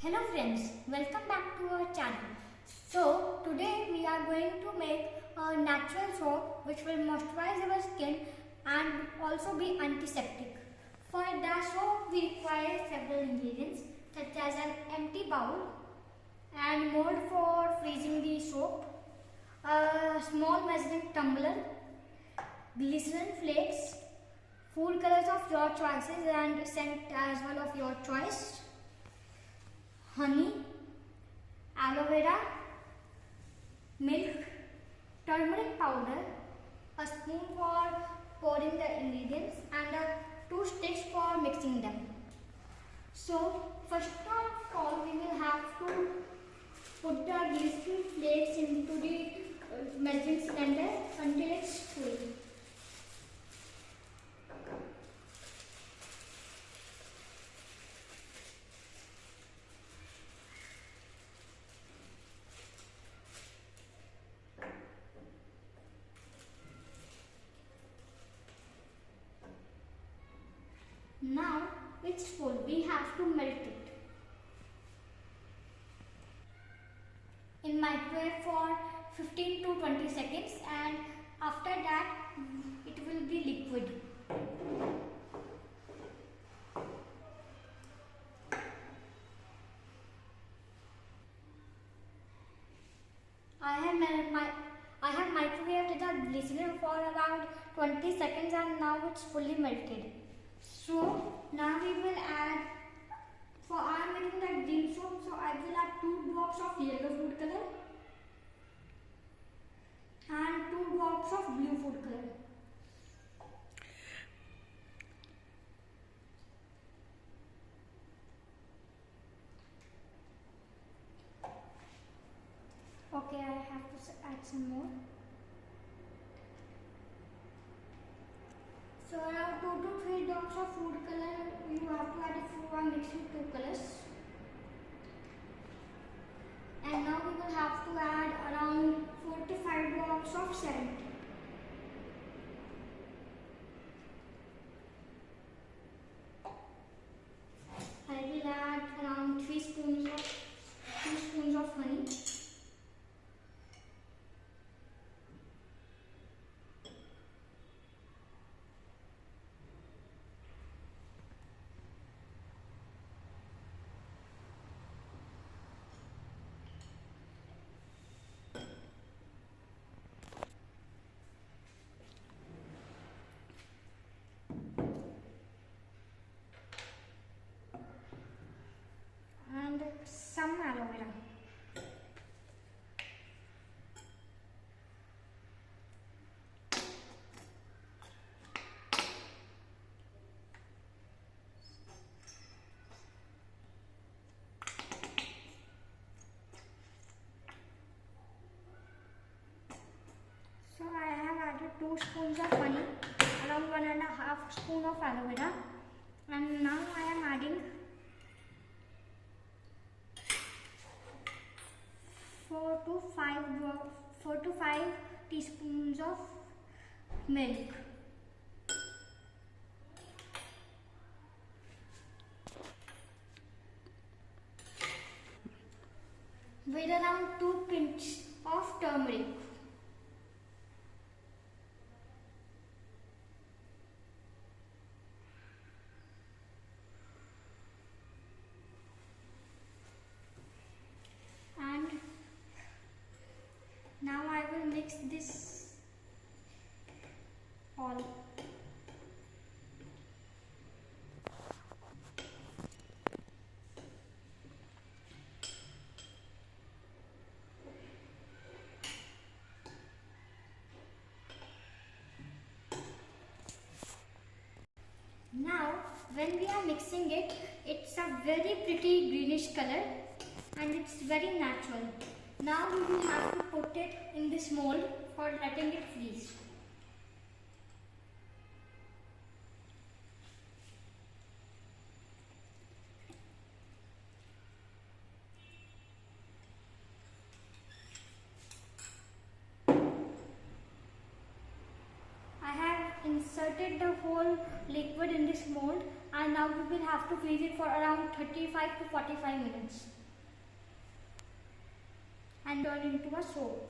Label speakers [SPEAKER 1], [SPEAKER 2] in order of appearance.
[SPEAKER 1] Hello friends, welcome back to our channel. So today we are going to make a natural soap which will moisturize our skin and also be antiseptic. For the soap we require several ingredients such as an empty bowl and mold for freezing the soap, a small measuring tumbler, glycerin flakes, food colors of your choices and scent as well of your choice, honey, aloe vera, milk, turmeric powder, a spoon for pouring the ingredients and 2 sticks for mixing them. So first of all we will have to put the glycerin flakes into the measuring cylinder until it's full. Now it's full, we have to melt it. In microwave for 15 to 20 seconds and after that it will be liquid. I have microwaved the glycerin for around 20 seconds and now it's fully melted. So now we will add, I am making that green soap, so I will add 2 drops of yellow food color and 2 drops of blue food color. Okay, I have to add some more. So around 2 to 3 drops of food color you have to add if you are mixing 2 colors. And now we will have to add around 4 to 5 drops of scent. I will add around 2 spoons of honey. And some aloe vera. So I have added 2 spoons of honey, around 1.5 spoon of aloe vera, and now I am adding 4 to 5 teaspoons of milk. With around 2 pinches of turmeric. And now I will mix this all. Now when we are mixing it, it's a very pretty greenish color and it's very natural. Now we will have to put it in this mold for letting it freeze. I have inserted inserted the whole liquid in this mold, and now we will have to freeze it for around 35 to 45 minutes and turn into a soap.